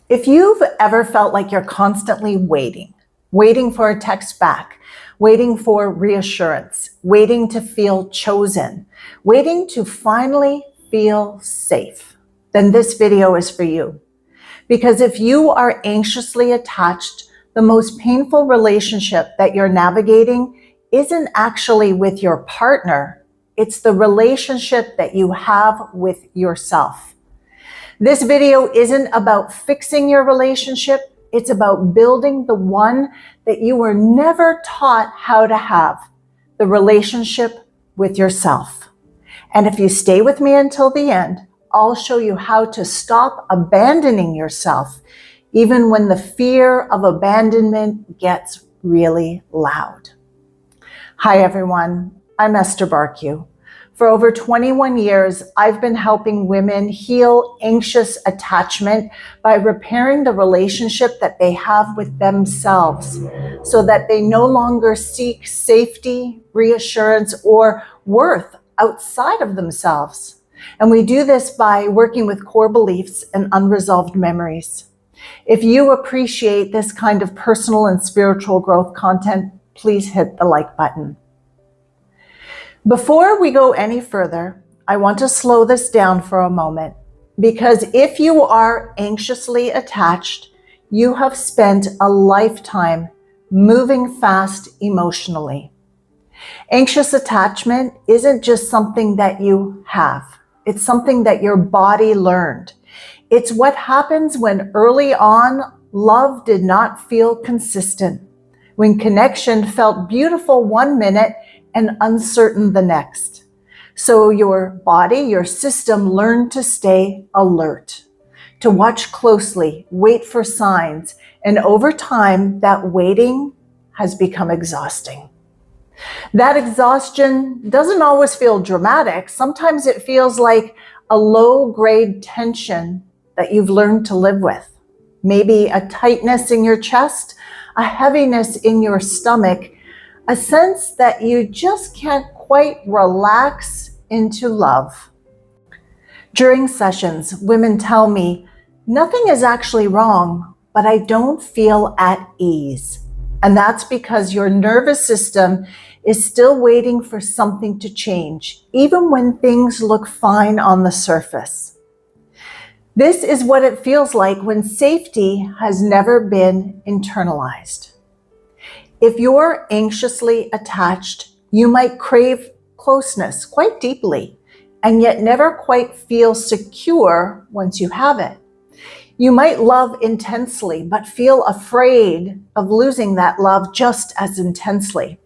If you've ever felt like you're constantly waiting for a text back, waiting for reassurance, waiting to feel chosen, waiting to finally feel safe, then this video is for you. Because if you are anxiously attached, the most painful relationship that you're navigating isn't actually with your partner, it's the relationship that you have with yourself. This video isn't about fixing your relationship, it's about building the one that you were never taught how to have, the relationship with yourself. And if you stay with me until the end, I'll show you how to stop abandoning yourself, even when the fear of abandonment gets really loud. Hi everyone, I'm Esther Bartkiw. For over 21 years, I've been helping women heal anxious attachment by repairing the relationship that they have with themselves so that they no longer seek safety, reassurance, or worth outside of themselves. And we do this by working with core beliefs and unresolved memories. If you appreciate this kind of personal and spiritual growth content, please hit the like button. Before we go any further, I want to slow this down for a moment, because if you are anxiously attached, you have spent a lifetime moving fast emotionally. Anxious attachment isn't just something that you have. It's something that your body learned. It's what happens when early on love did not feel consistent, when connection felt beautiful one minute and uncertain the next. So your body, your system learned to stay alert, to watch closely, wait for signs, and over time, that waiting has become exhausting. That exhaustion doesn't always feel dramatic. Sometimes it feels like a low-grade tension that you've learned to live with. Maybe a tightness in your chest, a heaviness in your stomach, a sense that you just can't quite relax into love. During sessions, women tell me, nothing is actually wrong, but I don't feel at ease. And that's because your nervous system is still waiting for something to change, even when things look fine on the surface. This is what it feels like when safety has never been internalized. If you're anxiously attached, you might crave closeness quite deeply, and yet never quite feel secure once you have it. You might love intensely, but feel afraid of losing that love just as intensely.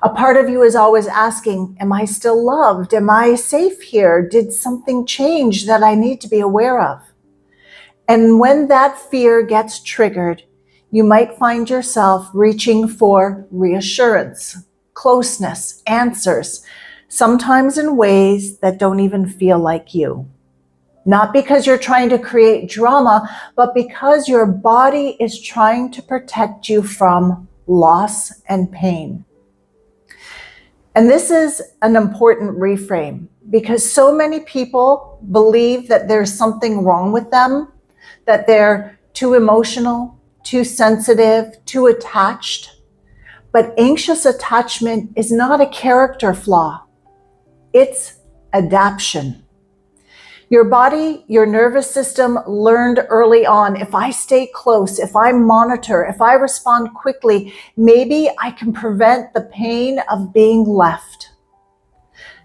A part of you is always asking, am I still loved? Am I safe here? Did something change that I need to be aware of? And when that fear gets triggered, you might find yourself reaching for reassurance, closeness, answers, sometimes in ways that don't even feel like you. Not because you're trying to create drama, but because your body is trying to protect you from loss and pain. And this is an important reframe, because so many people believe that there's something wrong with them, that they're too emotional, too sensitive, too attached. But anxious attachment is not a character flaw. It's adaptation. Your body, your nervous system learned early on, if I stay close, if I monitor, if I respond quickly, maybe I can prevent the pain of being left.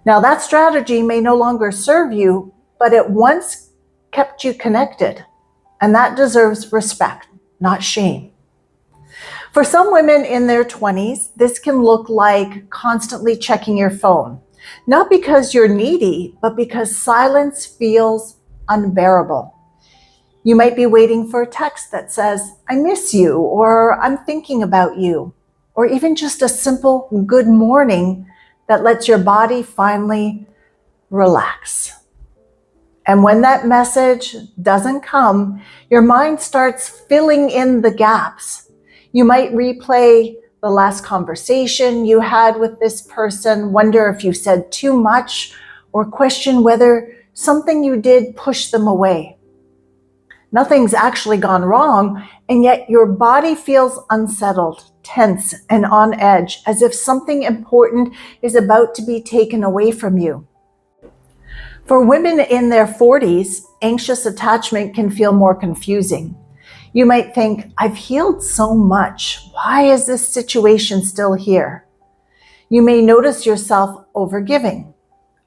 Now that strategy may no longer serve you, but it once kept you connected, and that deserves respect, not shame. For some women in their 20s, this can look like constantly checking your phone. Not because you're needy, but because silence feels unbearable. You might be waiting for a text that says, I miss you, or I'm thinking about you, or even just a simple good morning that lets your body finally relax. And when that message doesn't come, your mind starts filling in the gaps. You might replay the last conversation you had with this person, wonder if you said too much, or question whether something you did pushed them away. Nothing's actually gone wrong, and yet your body feels unsettled, tense, and on edge, as if something important is about to be taken away from you. For women in their 40s, anxious attachment can feel more confusing. You might think, I've healed so much. Why is this situation still here? You may notice yourself overgiving,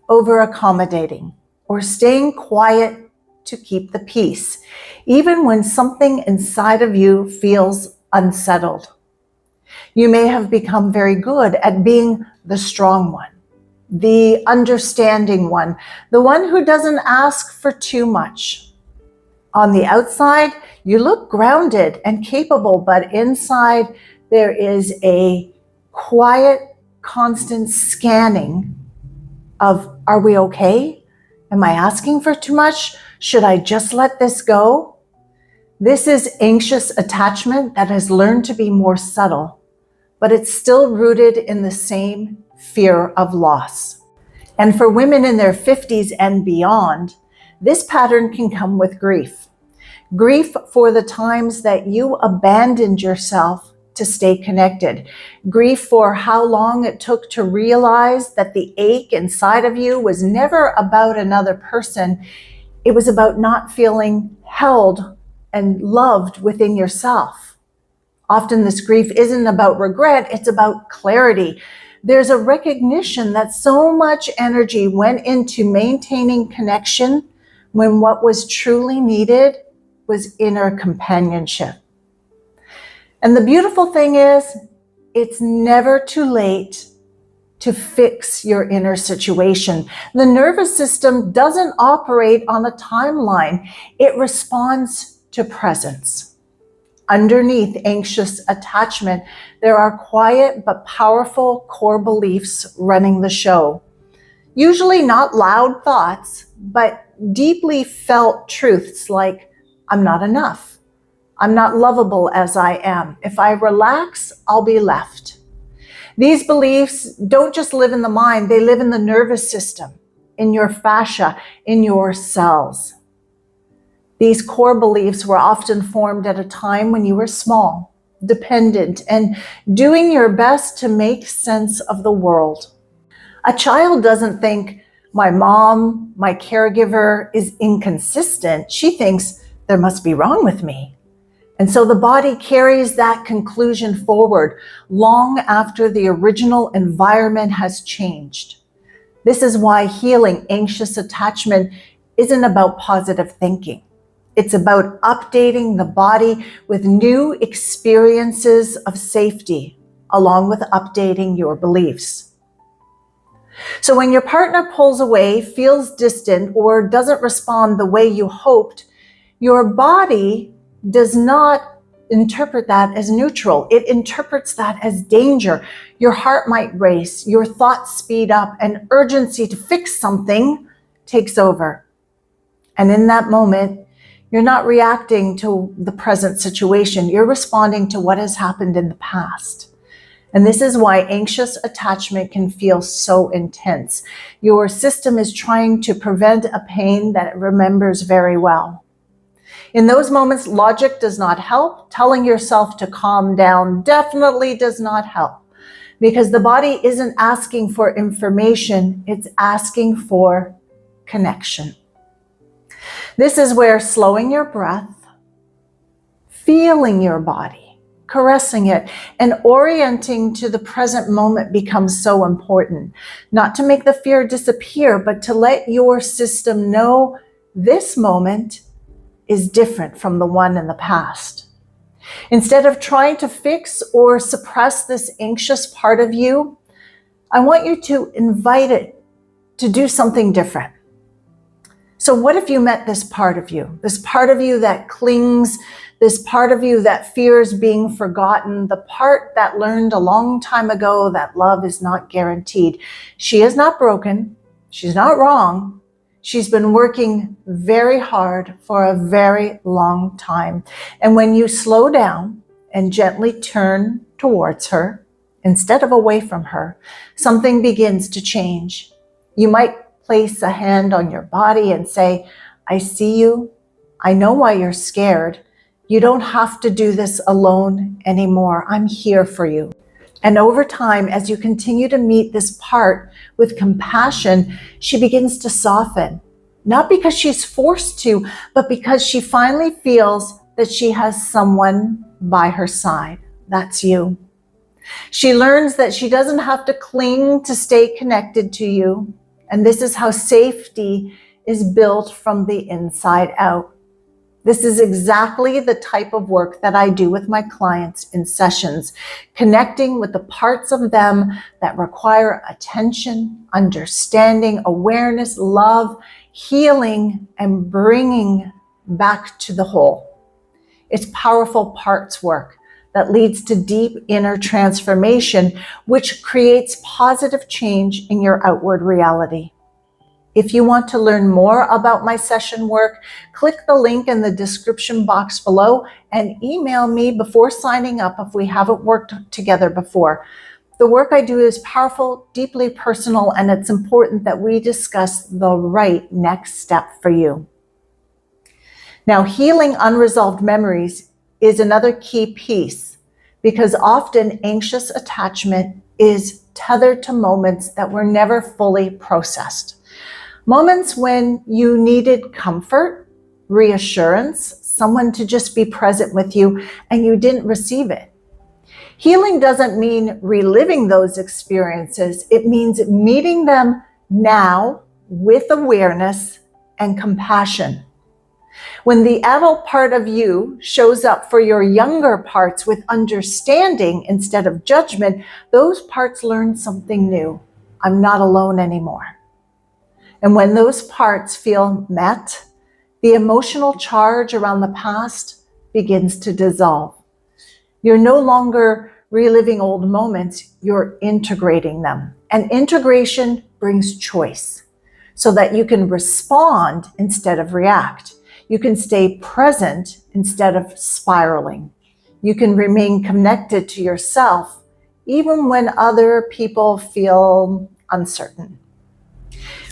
over-accommodating, or staying quiet to keep the peace, even when something inside of you feels unsettled. You may have become very good at being the strong one, the understanding one, the one who doesn't ask for too much. On the outside, you look grounded and capable, but inside there is a quiet, constant scanning of, are we okay? Am I asking for too much? Should I just let this go? This is anxious attachment that has learned to be more subtle, but it's still rooted in the same fear of loss. And for women in their 50s and beyond, this pattern can come with grief. Grief for the times that you abandoned yourself to stay connected. Grief for how long it took to realize that the ache inside of you was never about another person. It was about not feeling held and loved within yourself. Often this grief isn't about regret, it's about clarity. There's a recognition that so much energy went into maintaining connection when what was truly needed was inner companionship. And the beautiful thing is, it's never too late to fix your inner situation. The nervous system doesn't operate on a timeline. It responds to presence. Underneath anxious attachment, there are quiet but powerful core beliefs running the show. Usually not loud thoughts, but deeply felt truths like, I'm not enough. I'm not lovable as I am. If I relax, I'll be left. These beliefs don't just live in the mind, they live in the nervous system, in your fascia, in your cells. These core beliefs were often formed at a time when you were small, dependent, and doing your best to make sense of the world. A child doesn't think, my mom, my caregiver is inconsistent. She thinks there must be wrong with me. And so the body carries that conclusion forward long after the original environment has changed. This is why healing anxious attachment isn't about positive thinking. It's about updating the body with new experiences of safety, along with updating your beliefs. So when your partner pulls away, feels distant, or doesn't respond the way you hoped, your body does not interpret that as neutral. It interprets that as danger. Your heart might race, your thoughts speed up, and urgency to fix something takes over. And in that moment, you're not reacting to the present situation. You're responding to what has happened in the past. And this is why anxious attachment can feel so intense. Your system is trying to prevent a pain that it remembers very well. In those moments, logic does not help. Telling yourself to calm down definitely does not help, because the body isn't asking for information, it's asking for connection. This is where slowing your breath, feeling your body, caressing it, and orienting to the present moment becomes so important. Not to make the fear disappear, but to let your system know this moment is different from the one in the past. Instead of trying to fix or suppress this anxious part of you, I want you to invite it to do something different. So what if you met this part of you that clings, this part of you that fears being forgotten, the part that learned a long time ago that love is not guaranteed. She is not broken. She's not wrong. She's been working very hard for a very long time. And when you slow down and gently turn towards her, instead of away from her, something begins to change. You might place a hand on your body and say, I see you, I know why you're scared. You don't have to do this alone anymore. I'm here for you. And over time, as you continue to meet this part with compassion, she begins to soften. Not because she's forced to, but because she finally feels that she has someone by her side. That's you. She learns that she doesn't have to cling to stay connected to you. And this is how safety is built from the inside out. This is exactly the type of work that I do with my clients in sessions, connecting with the parts of them that require attention, understanding, awareness, love, healing, and bringing back to the whole. It's powerful parts work that leads to deep inner transformation, which creates positive change in your outward reality. If you want to learn more about my session work, click the link in the description box below and email me before signing up if we haven't worked together before. The work I do is powerful, deeply personal, and it's important that we discuss the right next step for you. Now, healing unresolved memories is another key piece because often anxious attachment is tethered to moments that were never fully processed. Moments when you needed comfort, reassurance, someone to just be present with you, and you didn't receive it. Healing doesn't mean reliving those experiences. It means meeting them now with awareness and compassion. When the adult part of you shows up for your younger parts with understanding instead of judgment, those parts learn something new. I'm not alone anymore. And when those parts feel met, the emotional charge around the past begins to dissolve. You're no longer reliving old moments, you're integrating them. And integration brings choice so that you can respond instead of react. You can stay present instead of spiraling. You can remain connected to yourself even when other people feel uncertain.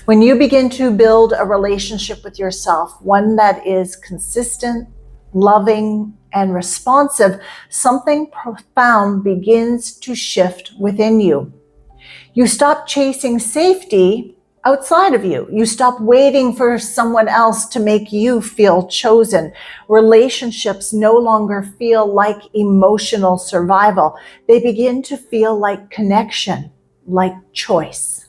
When you begin to build a relationship with yourself, one that is consistent, loving, and responsive, something profound begins to shift within you. You stop chasing safety outside of you. You stop waiting for someone else to make you feel chosen. Relationships no longer feel like emotional survival. They begin to feel like connection, like choice.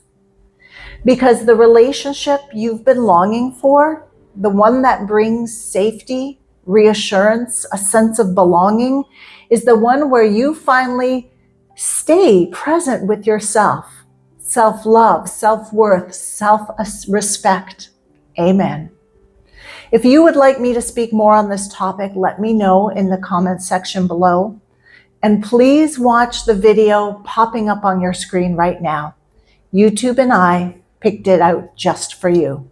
Because the relationship you've been longing for, the one that brings safety, reassurance, a sense of belonging, is the one where you finally stay present with yourself. Self-love, self-worth, self-respect. Amen. If you would like me to speak more on this topic, let me know in the comments section below. And please watch the video popping up on your screen right now. YouTube and I picked it out just for you.